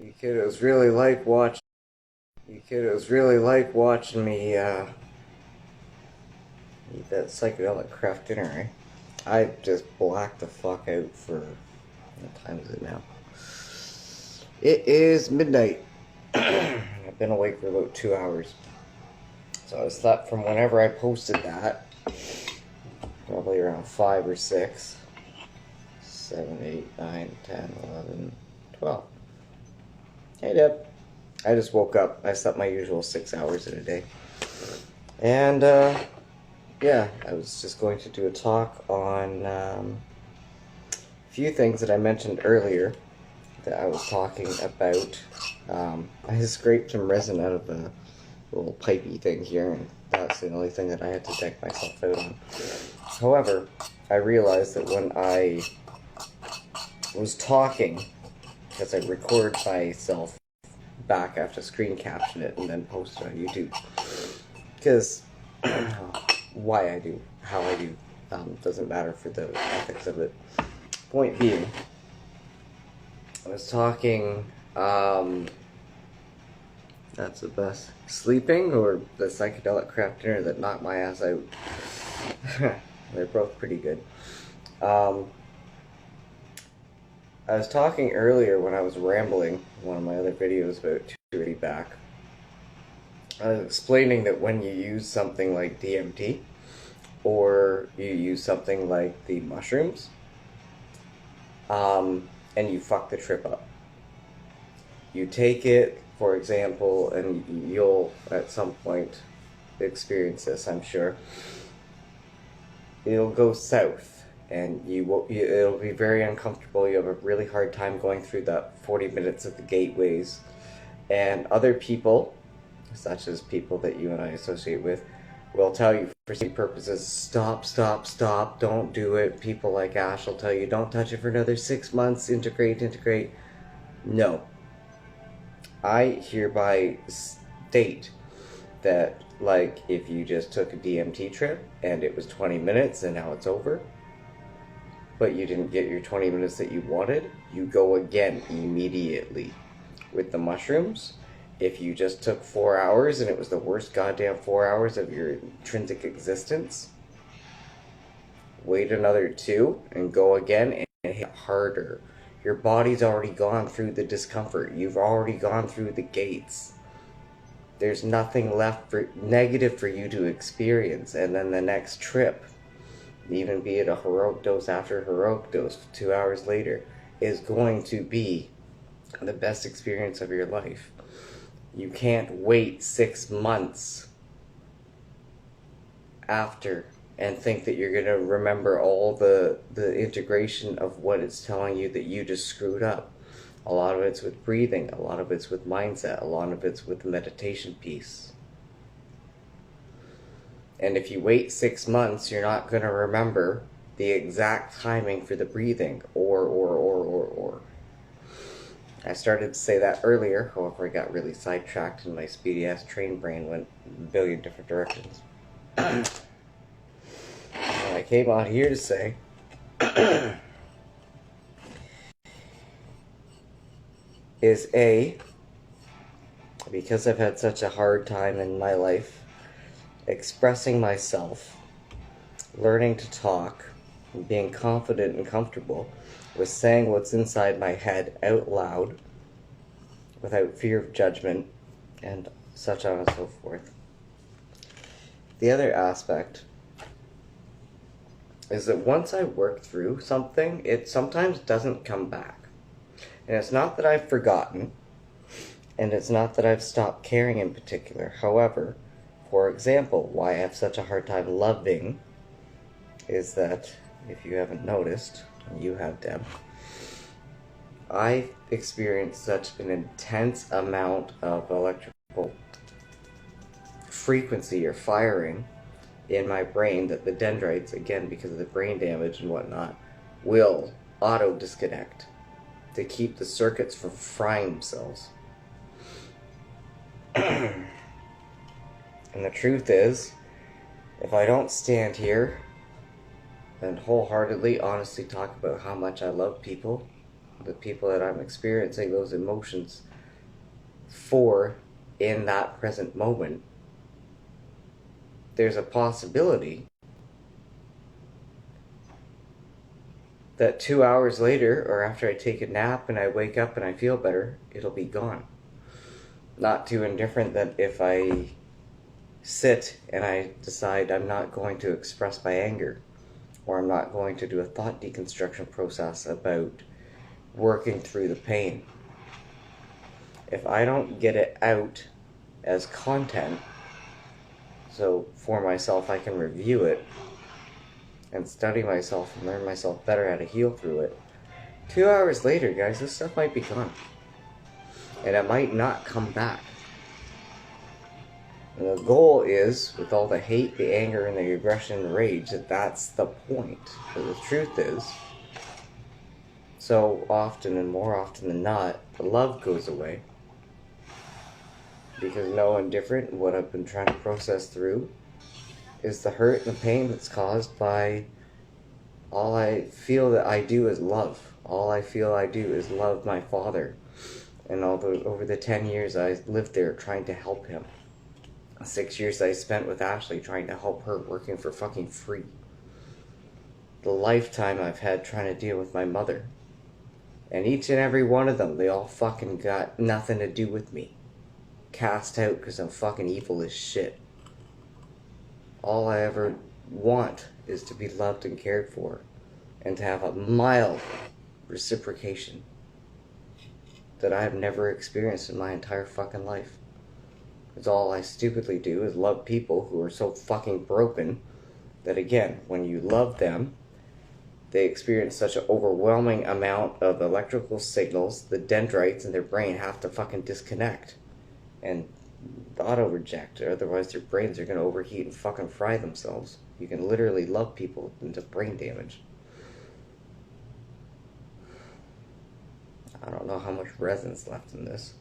You kiddos really like watching. You kiddos really like watching me eat that psychedelic craft dinner, eh? I just blacked the fuck out for what time is it now? It is midnight. I've been awake for about 2 hours. So I slept from whenever I posted that, probably around 5 or 6, 7, 8, 9, 10, 11, 12. Hey, Deb. I just woke up. I slept my usual 6 hours in a day. And, yeah, I was just going to do a talk on a few things that I mentioned earlier that I was talking about. I scraped some resin out of a little pipey thing here, and that's the only thing that I had to deck myself out on. However, I realized that when I was talking, because I record myself back, I have to screen caption it and then post it on YouTube. Because why I do, how I do, doesn't matter for the ethics of it. Point being, I was talking, that's the best, sleeping or the psychedelic craft dinner that knocked my ass out. They're both pretty good. I was talking earlier when I was rambling, one of my other videos about 2 back. I was explaining that when you use something like DMT, or you use something like the mushrooms, and you fuck the trip up. You take it, for example, and you'll at some point experience this, I'm sure. It'll go south, and it'll be very uncomfortable. You'll have a really hard time going through that 40 minutes of the gateways. And other people, such as people that you and I associate with, will tell you for safety purposes, stop, stop, stop, don't do it. People like Ash will tell you, don't touch it for another 6 months, integrate. No. I hereby state that, like, if you just took a DMT trip and it was 20 minutes and now it's over, but you didn't get your 20 minutes that you wanted, you go again immediately. With the mushrooms, if you just took 4 hours and it was the worst goddamn 4 hours of your intrinsic existence, wait another 2 and go again and hit harder. Your body's already gone through the discomfort. You've already gone through the gates. There's nothing left negative for you to experience. And then the next trip, even be it a heroic dose after heroic dose 2 hours later, is going to be the best experience of your life. You can't wait 6 months after and think that you're going to remember all the integration of what it's telling you that you just screwed up. A lot of it's with breathing, a lot of it's with mindset, a lot of it's with the meditation piece. And if you wait 6 months, you're not going to remember the exact timing for the breathing, or. I started to say that earlier, however I got really sidetracked and my speedy ass train brain went a billion different directions. And I came out here to say is because I've had such a hard time in my life expressing myself, learning to talk, and being confident and comfortable with saying what's inside my head out loud without fear of judgment and such on and so forth. The other aspect is that once I work through something, it sometimes doesn't come back. And it's not that I've forgotten, and it's not that I've stopped caring in particular. However, for example, why I have such a hard time loving is that, if you haven't noticed, and you have, Deb, I experienced such an intense amount of electrical frequency or firing in my brain that the dendrites, again because of the brain damage and whatnot, will auto-disconnect to keep the circuits from frying themselves. And the truth is, if I don't stand here and wholeheartedly, honestly talk about how much I love people, the people that I'm experiencing those emotions for in that present moment, there's a possibility that 2 hours later, or after I take a nap and I wake up and I feel better, it'll be gone. Not too indifferent that if I sit and I decide I'm not going to express my anger, or I'm not going to do a thought deconstruction process about working through the pain. If I don't get it out as content, so for myself I can review it and study myself and learn myself better how to heal through it, 2 hours later, guys, this stuff might be gone. And it might not come back. And the goal is, with all the hate, the anger, and the aggression and the rage, that's the point. But the truth is, so often and more often than not, the love goes away. Because no indifferent, what I've been trying to process through is the hurt and the pain that's caused by all I feel that I do is love. All I feel I do is love my father. And over the 10 years I lived there trying to help him. 6 years I spent with Ashley trying to help her, working for fucking free. The lifetime I've had trying to deal with my mother. And each and every one of them, they all fucking got nothing to do with me. Cast out because I'm fucking evil as shit. All I ever want is to be loved and cared for. And to have a mild reciprocation that I have never experienced in my entire fucking life. Because all I stupidly do is love people who are so fucking broken that, again, when you love them, they experience such an overwhelming amount of electrical signals, the dendrites in their brain have to fucking disconnect and auto-reject, or otherwise their brains are going to overheat and fucking fry themselves. You can literally love people into brain damage. I don't know how much resin's left in this.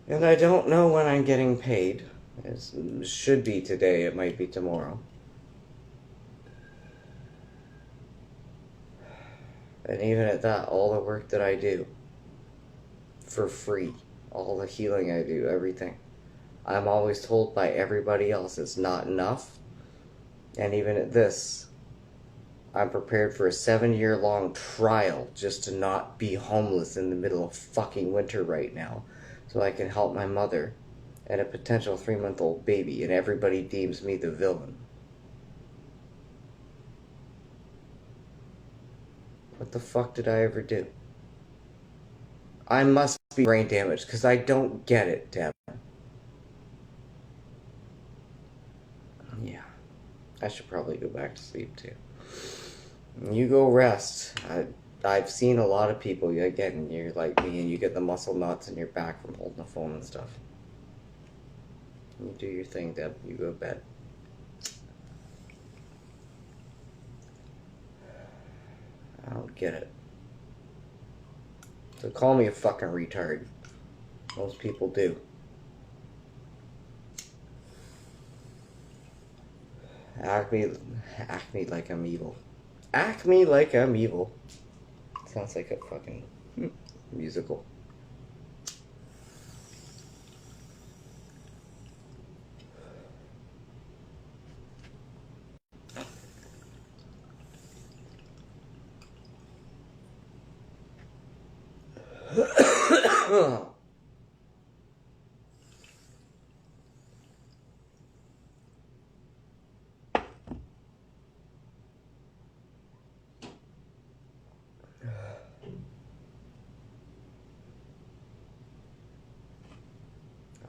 And I don't know when I'm getting paid. It should be today, it might be tomorrow. And even at that, all the work that I do, for free, all the healing I do, everything, I'm always told by everybody else it's not enough. And even at this, I'm prepared for a 7-year-long trial just to not be homeless in the middle of fucking winter right now, so I can help my mother and a potential 3-month-old baby, and everybody deems me the villain. What the fuck did I ever do? I must be brain damaged, because I don't get it, Deb. Yeah. I should probably go back to sleep, too. You go rest. I've seen a lot of people, again, you're like me, and you get the muscle knots in your back from holding the phone and stuff. You do your thing, Deb. You go to bed. I don't get it. So call me a fucking retard. Most people do. Act me like I'm evil. Act me like I'm evil. Sounds like a fucking musical.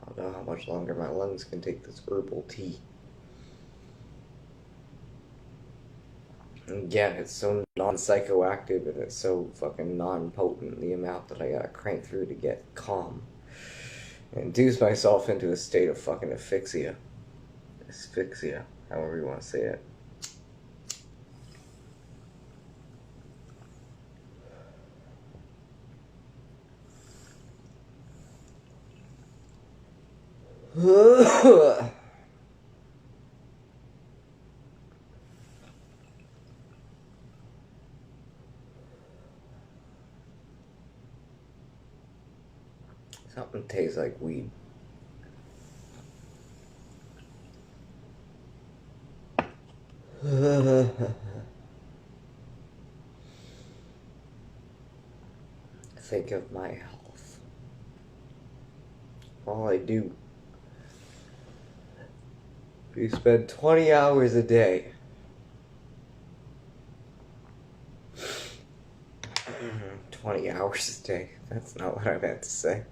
I don't know how much longer my lungs can take this herbal tea. And again, it's so non-psychoactive and it's so fucking non-potent, the amount that I gotta crank through to get calm. And induce myself into a state of fucking asphyxia. Asphyxia, however you want to say it. Something tastes like weed. Think of my health. All I do. You spend 20 hours a day. 20 hours a day. That's not what I meant to say.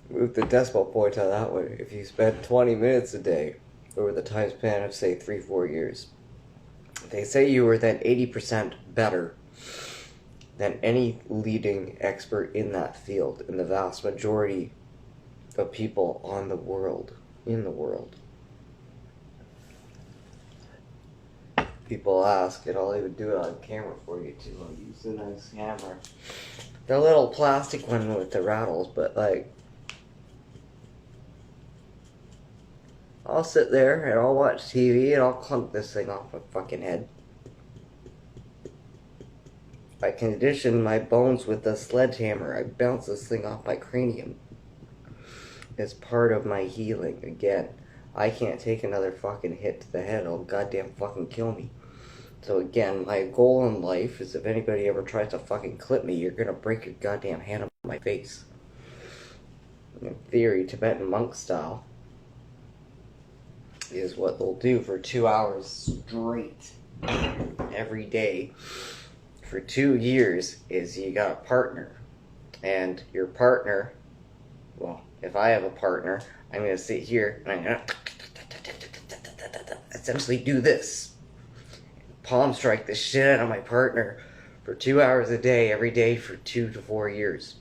Move the decimal point on that one. If you spend 20 minutes a day over the time span of, say, 3-4 years, they say you are then 80% better than any leading expert in that field, in the vast majority of people in the world. People ask, and I'll even do it on camera for you too. I'll use a nice hammer. The little plastic one with the rattles, but like, I'll sit there and I'll watch TV and I'll clunk this thing off my fucking head. I condition my bones with a sledgehammer. I bounce this thing off my cranium. It's part of my healing. Again, I can't take another fucking hit to the head. It'll goddamn fucking kill me. So again, my goal in life is if anybody ever tries to fucking clip me, you're gonna break your goddamn hand on my face. In theory, Tibetan monk style is what they'll do for 2 hours straight every day for 2 years. Is you got a partner, and your partner, well, if I have a partner, I'm gonna sit here and I'm gonna essentially do this, palm strike the shit out of my partner for 2 hours a day every day for 2 to 4 years.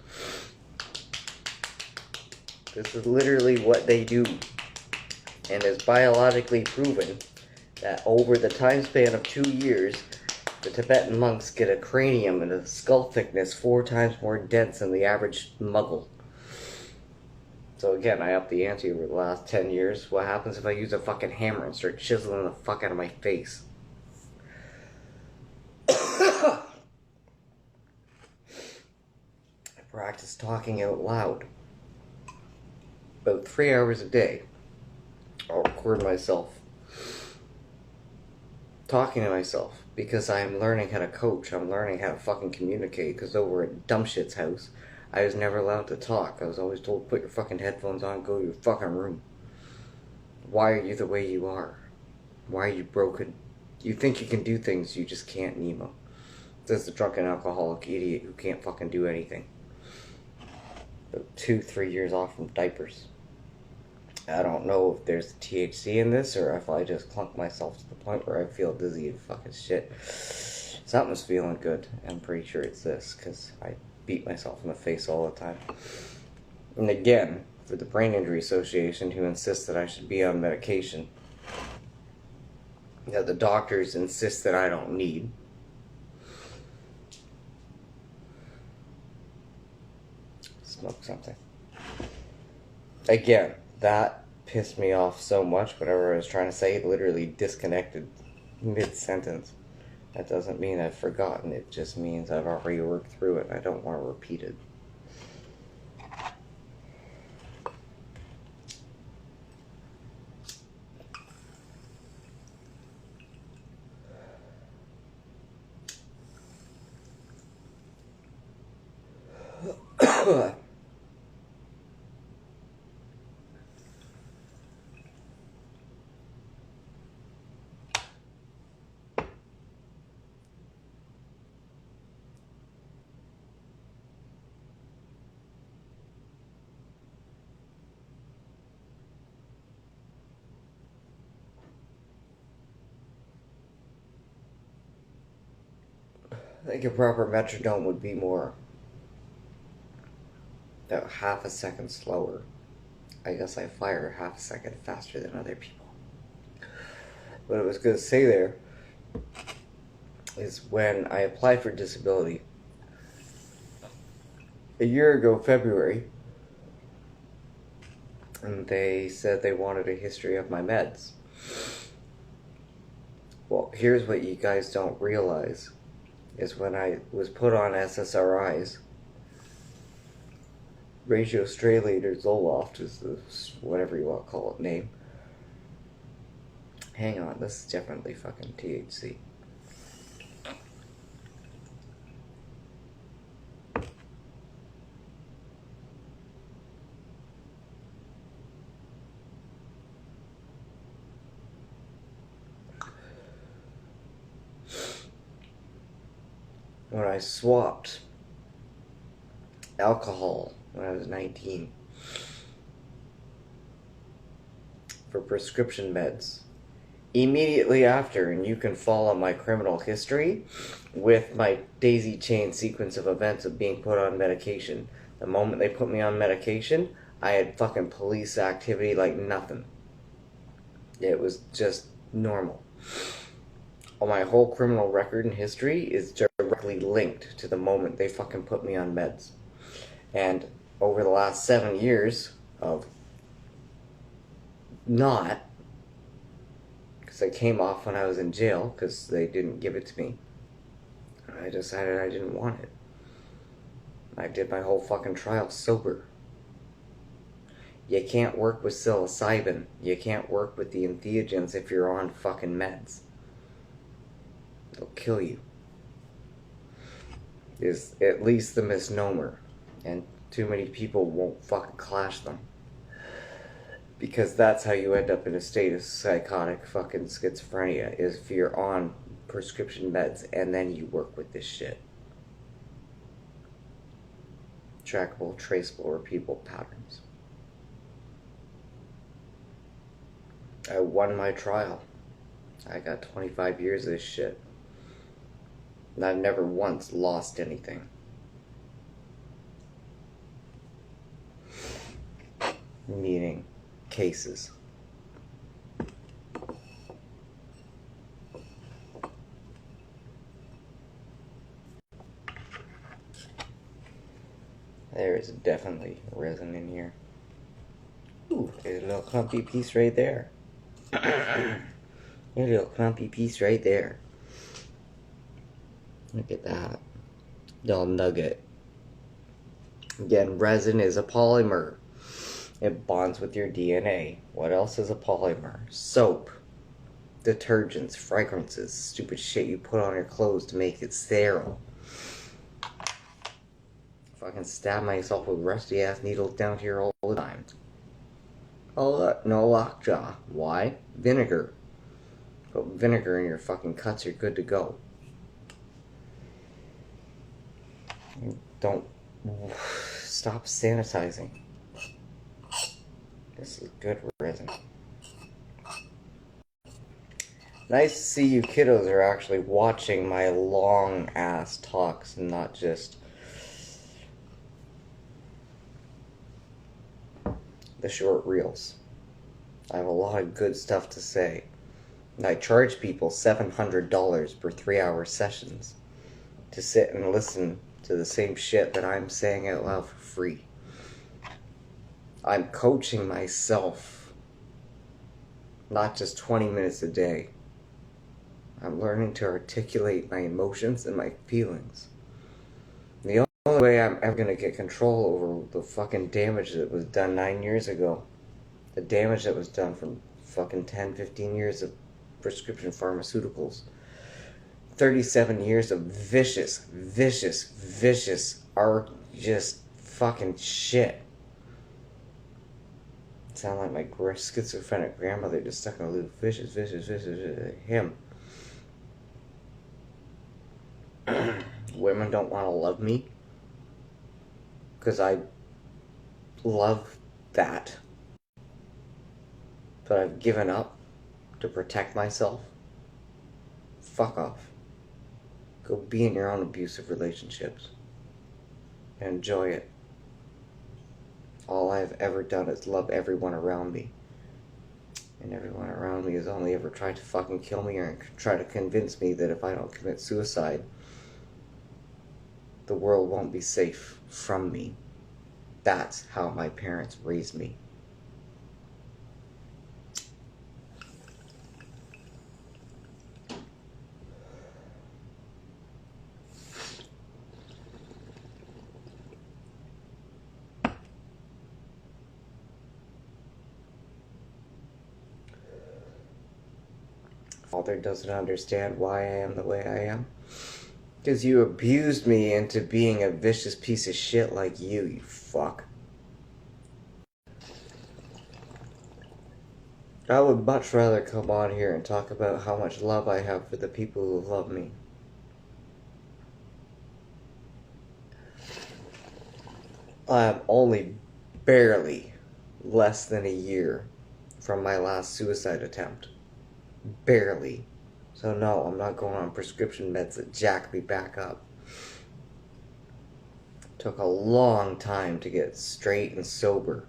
This is literally what they do, and is biologically proven that over the time span of 2 years, the Tibetan monks get a cranium and a skull thickness 4 times more dense than the average muggle. So again, I upped the ante over the last 10 years. What happens if I use a fucking hammer and start chiseling the fuck out of my face? I practice talking out loud. About 3 hours a day. I'll record myself talking to myself, because I'm learning how to coach. I'm learning how to fucking communicate, because over at Dumbshit's house, I was never allowed to talk. I was always told, put your fucking headphones on, go to your fucking room. Why are you the way you are? Why are you broken? You think you can do things, you just can't, Nemo. Says the drunken alcoholic idiot who can't fucking do anything. About 2-3 years off from diapers. I don't know if there's THC in this, or if I just clunk myself to the point where I feel dizzy and fucking shit. Something's feeling good. I'm pretty sure it's this, because I beat myself in the face all the time. And again, for the Brain Injury Association, who insists that I should be on medication that the doctors insist that I don't need. Smoke something. Again, that pissed me off so much. Whatever I was trying to say, it literally disconnected mid-sentence. That doesn't mean I've forgotten. It just means I've already worked through it and I don't want to repeat it. I think a proper metronome would be more about half a second slower. I guess I fire half a second faster than other people. What I was going to say there is when I applied for disability a year ago, February, and they said they wanted a history of my meds. Well, here's what you guys don't realize, is when I was put on SSRIs, ratio striated Zoloft is the whatever you want to call it name. Hang on, this is definitely fucking THC. When I swapped alcohol when I was 19 for prescription meds, immediately after, and you can follow my criminal history with my daisy chain sequence of events of being put on medication. The moment they put me on medication, I had fucking police activity like nothing. It was just normal. My whole criminal record and history is directly linked to the moment they fucking put me on meds. And over the last 7 years of not, because I came off when I was in jail because they didn't give it to me, I decided I didn't want it. I did my whole fucking trial sober. You can't work with psilocybin. You can't work with the entheogens if you're on fucking meds. They'll kill you. Is at least the misnomer. And too many people won't fucking clash them. Because that's how you end up in a state of psychotic fucking schizophrenia, is if you're on prescription meds and then you work with this shit. Trackable, traceable, repeatable patterns. I won my trial. I got 25 years of this shit. And I've never once lost anything. Meaning cases. There is definitely resin in here. Ooh, there's a little clumpy piece right there. A little clumpy piece right there. Look at that. Little nugget. Again, resin is a polymer. It bonds with your DNA. What else is a polymer? Soap. Detergents, fragrances, stupid shit you put on your clothes to make it sterile. Fucking stab myself with rusty ass needles down here all the time. Oh look, no lockjaw. Why? Vinegar. Put vinegar in your fucking cuts, you're good to go. Don't stop sanitizing. This is good resin. Nice to see you kiddos are actually watching my long ass talks and not just the short reels. I have a lot of good stuff to say. And I charge people $700 for 3-hour sessions to sit and listen to the same shit that I'm saying out loud for free. I'm coaching myself, not just 20 minutes a day. I'm learning to articulate my emotions and my feelings. The only way I'm ever going to get control over the fucking damage that was done 9 years ago, the damage that was done from fucking 10, 15 years of prescription pharmaceuticals, 37 years of vicious, just fucking shit. Sound like my schizophrenic grandmother just stuck in a loop. Vicious, him. Women don't want to love me because I love that, but I've given up to protect myself. Fuck off. Go be in your own abusive relationships and enjoy it. All I've ever done is love everyone around me. And everyone around me has only ever tried to fucking kill me or try to convince me that if I don't commit suicide, the world won't be safe from me. That's how my parents raised me. father doesn't understand why I am the way I am. Because you abused me into being a vicious piece of shit like you fuck. I would much rather come on here and talk about how much love I have for the people who love me. I am only barely less than a year from my last suicide attempt. Barely. So no, I'm not going on prescription meds that jack me back up. Took a long time to get straight and sober.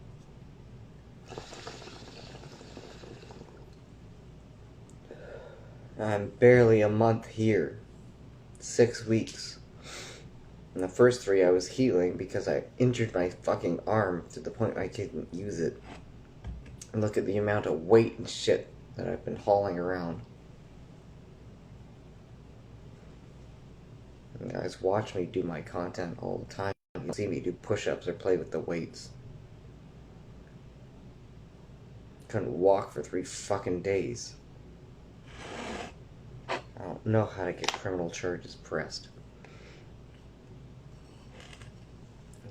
I'm barely a month here. 6 weeks. In the first 3 I was healing because I injured my fucking arm to the point I couldn't use it. And look at the amount of weight and shit that I've been hauling around. You guys watch me do my content all the time. You see me do push-ups or play with the weights. Couldn't walk for 3 fucking days. I don't know how to get criminal charges pressed.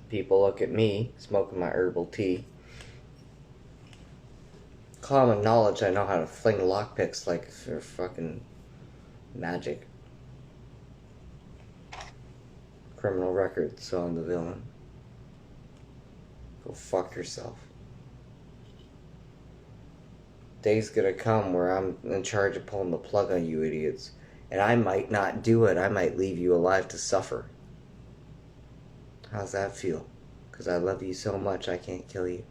People look at me, smoking my herbal tea. Common knowledge, I know how to fling lockpicks like they're fucking magic. Criminal record, so I'm the villain. Go fuck yourself. Day's gonna come where I'm in charge of pulling the plug on you idiots. And I might not do it. I might leave you alive to suffer. How's that feel? Because I love you so much I can't kill you.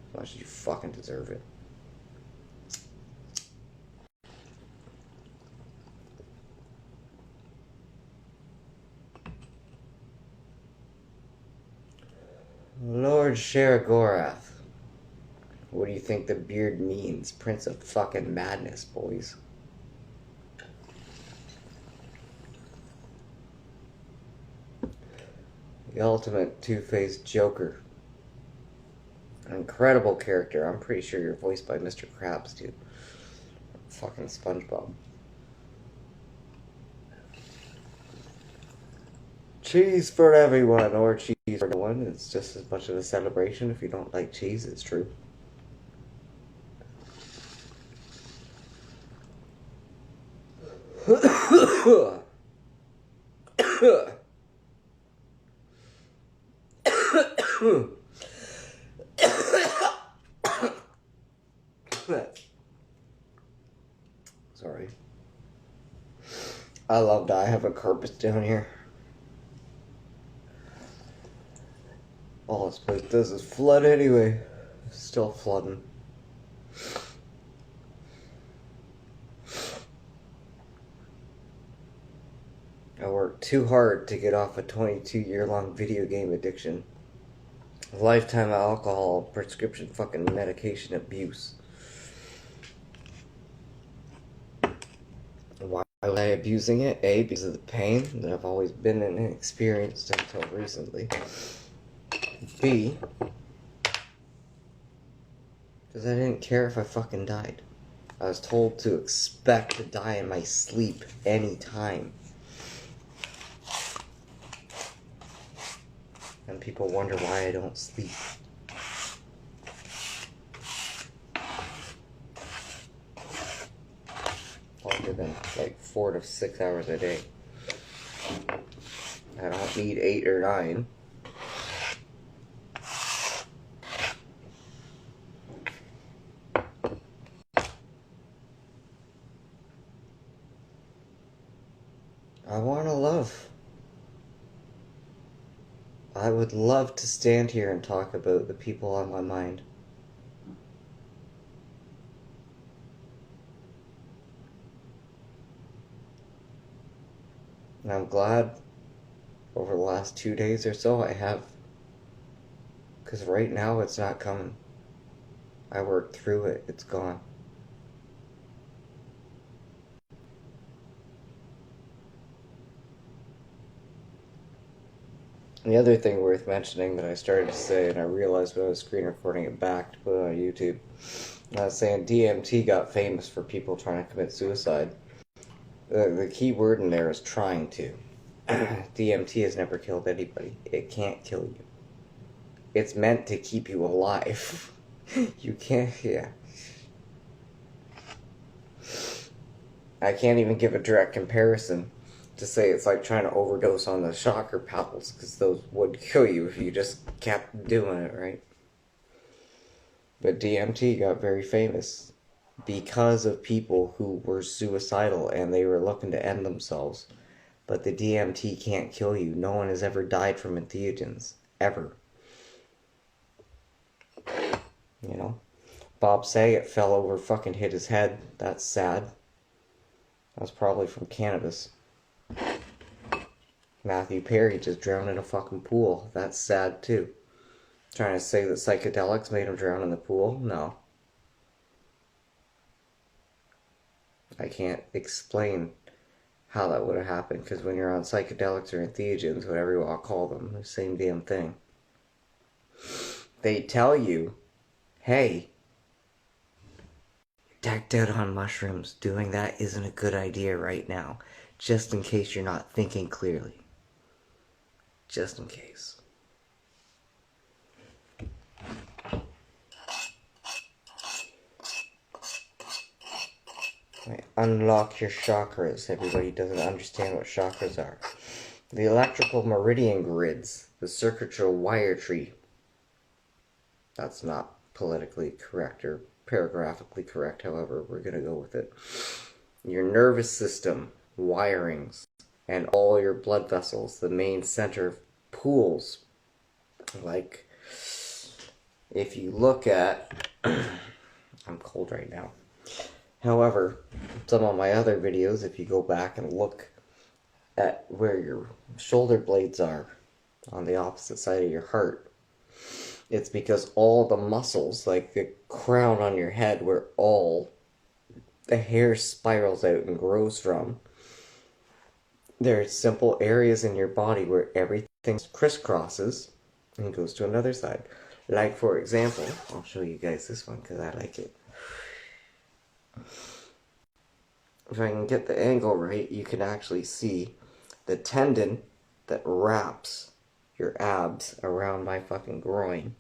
As much as you fucking deserve it. Lord Sharagorath. What do you think the beard means? Prince of fucking madness, boys. The ultimate two-faced Joker. An incredible character. I'm pretty sure you're voiced by Mr. Krabs, dude. Fucking SpongeBob. Cheese for everyone, or cheese for no one. It's just as much of a celebration. If you don't like cheese, it's true. Sorry. I love that I have a carpet down here. All this place does is flood anyway. It's still flooding. I worked too hard to get off a 22-year-long video game addiction. Lifetime alcohol, prescription fucking medication abuse. Why was I abusing it? A, because of the pain that I've always been in and experienced until recently. B, because I didn't care if I fucking died. I was told to expect to die in my sleep anytime. And people wonder why I don't sleep. Longer than like 4 to 6 hours a day. I don't need 8 or 9. I want to love. I would love to stand here and talk about the people on my mind. And I'm glad over the last 2 days or so I have. Because right now it's not coming. I worked through it. It's gone. And the other thing worth mentioning that I started to say, and I realized when I was screen recording it back to put it on YouTube, I was saying DMT got famous for people trying to commit suicide. The key word in there is trying to. DMT has never killed anybody. It can't kill you. It's meant to keep you alive. You can't, yeah. I can't even give a direct comparison to say it's like trying to overdose on the shocker paddles, because those would kill you if you just kept doing it, right? But DMT got very famous because of people who were suicidal and they were looking to end themselves. But the DMT can't kill you. No one has ever died from entheogens. Ever. You know? Bob Saget fell over, fucking hit his head. That's sad. That was probably from cannabis. Matthew Perry just drowned in a fucking pool. That's sad too. Trying to say that psychedelics made him drown in the pool? No. I can't explain how that would have happened, because when you're on psychedelics or entheogens, whatever you want to call them, the same damn thing. They tell you, hey, you're decked out on mushrooms. Doing that isn't a good idea right now. Just in case you're not thinking clearly. Just in case. Right. Unlock your chakras. Everybody doesn't understand what chakras are. The electrical meridian grids. The circuitry wire tree. That's not politically correct or paragraphically correct, however, we're going to go with it. Your nervous system, wirings, and all your blood vessels, the main center pools. Like, if you look at... I'm cold right now. However, some of my other videos, if you go back and look at where your shoulder blades are on the opposite side of your heart, it's because all the muscles, like the crown on your head where all the hair spirals out and grows from, there are simple areas in your body where everything crisscrosses and goes to another side. Like, for example, I'll show you guys this one because I like it. If I can get the angle right, you can actually see the tendon that wraps your abs around my fucking groin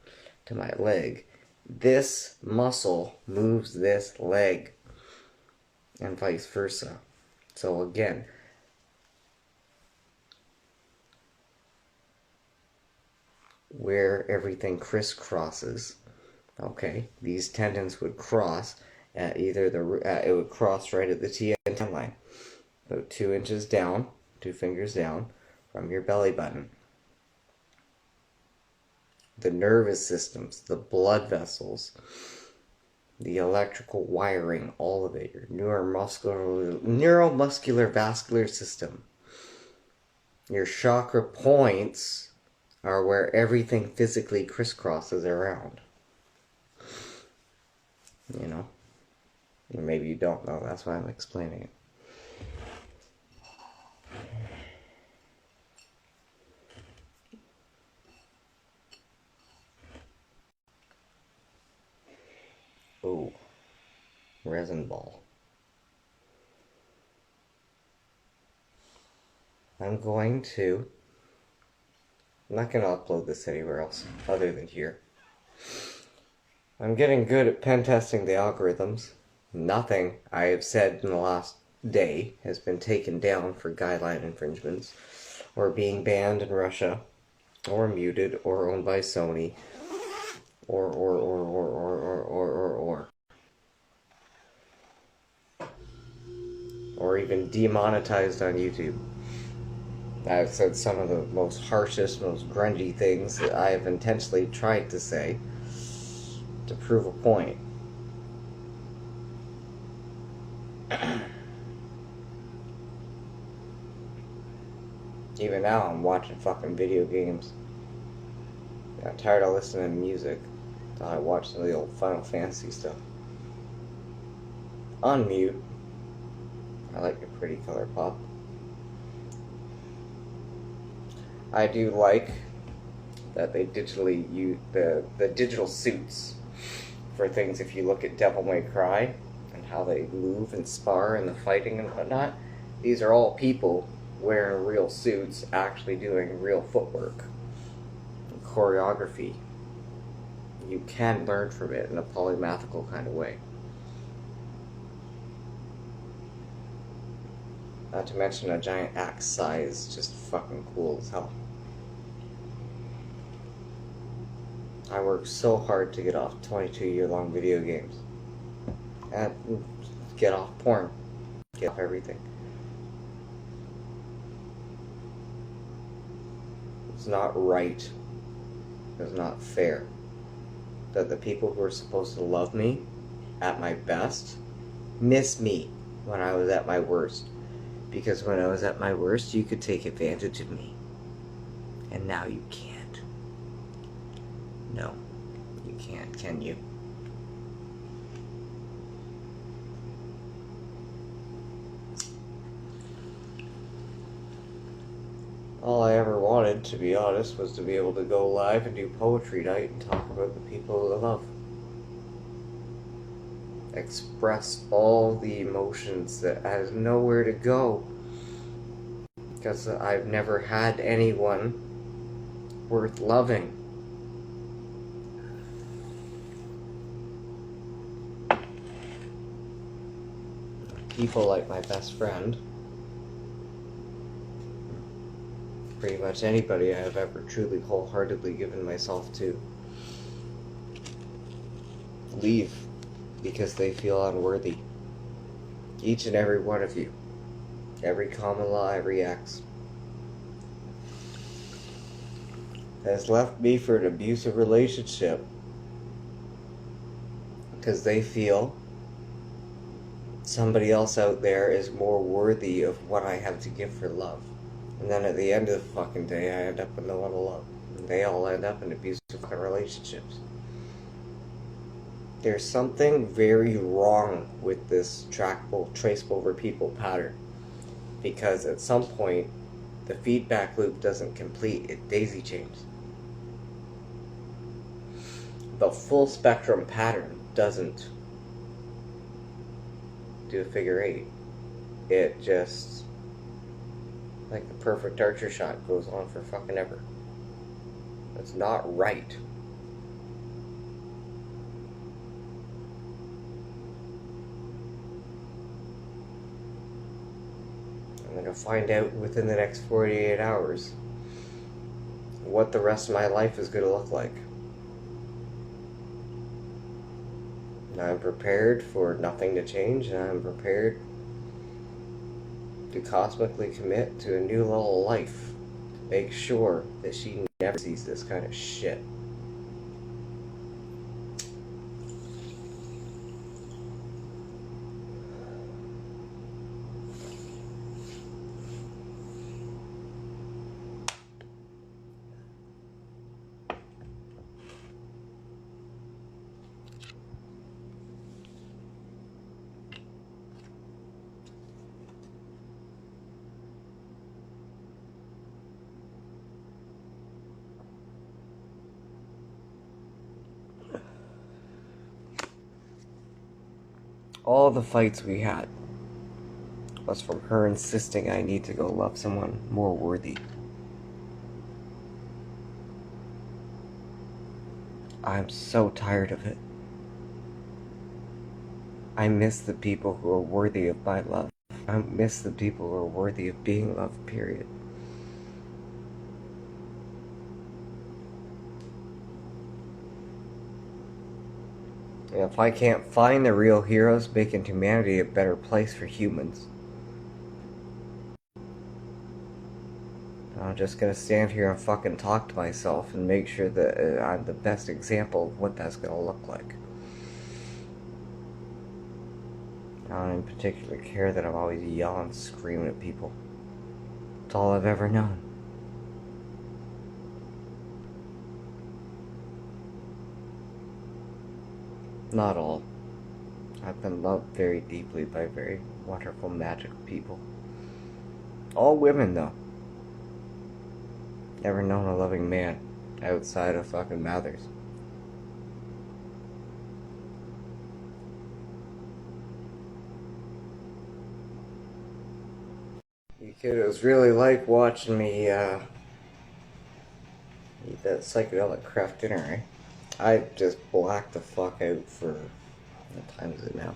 to my leg. This muscle moves this leg and vice versa. So again, where everything crisscrosses, okay, these tendons would cross at either it would cross right at the TN line, about 2 inches down, 2 fingers down from your belly button. The nervous systems, the blood vessels, the electrical wiring, all of it, your neuromuscular vascular system. Your chakra points are where everything physically crisscrosses around. You know? Maybe you don't know, that's why I'm explaining it. Oh, resin ball. I'm not going to upload this anywhere else other than here. I'm getting good at pen testing the algorithms. Nothing I have said in the last day has been taken down for guideline infringements, or being banned in Russia, or muted, or owned by Sony, or even demonetized on YouTube. I've said some of the most harshest, most grungy things that I have intentionally tried to say to prove a point. Even now, I'm watching fucking video games. Got tired of listening to music. Thought I watched some of the old Final Fantasy stuff. On mute. I like your pretty color pop. I do like that they digitally use the digital suits for things. If you look at Devil May Cry and how they move and spar and the fighting and whatnot, these are all people wearing real suits, actually doing real footwork and choreography. You can learn from it in a polymathical kind of way. Not to mention a giant axe size, just fucking cool as hell. I worked so hard to get off 22-year-long video games. And get off porn. Get off everything. It's not right. It's not fair that the people who are supposed to love me at my best miss me when I was at my worst. Because when I was at my worst, you could take advantage of me. And now you can't. No, you can't, can you? All I ever wanted, to be honest, was to be able to go live and do poetry night and talk about the people I love. Express all the emotions that has nowhere to go. Because I've never had anyone worth loving. People like my best friend. Pretty much anybody I have ever truly wholeheartedly given myself to leave because they feel unworthy. Each and every one of you. Every common law, every X. Has left me for an abusive relationship because they feel somebody else out there is more worthy of what I have to give for love. And then at the end of the fucking day, I end up with no one to love. And they all end up in abusive relationships. There's something very wrong with this trackable, traceable over people pattern. Because at some point, the feedback loop doesn't complete, it daisy chains. The full spectrum pattern doesn't do a figure eight. It just, like the perfect archer shot, goes on for fucking ever. That's not right. I'm going to find out within the next 48 hours what the rest of my life is going to look like. I'm prepared for nothing to change, and I'm prepared to cosmically commit to a new level of life. Make sure that she never sees this kind of shit. All the fights we had was from her insisting I need to go love someone more worthy. I'm so tired of it. I miss the people who are worthy of my love. I miss the people who are worthy of being loved, period. And if I can't find the real heroes making humanity a better place for humans, I'm just gonna stand here and fucking talk to myself and make sure that I'm the best example of what that's gonna look like. I don't in particular care that I'm always yelling, screaming at people. It's all I've ever known. Not all. I've been loved very deeply by very wonderful, magical people. All women, though. Never known a loving man outside of fucking Mathers. Because it was really like watching me eat that psychedelic craft dinner, eh? I just blacked the fuck out for, what time is it now?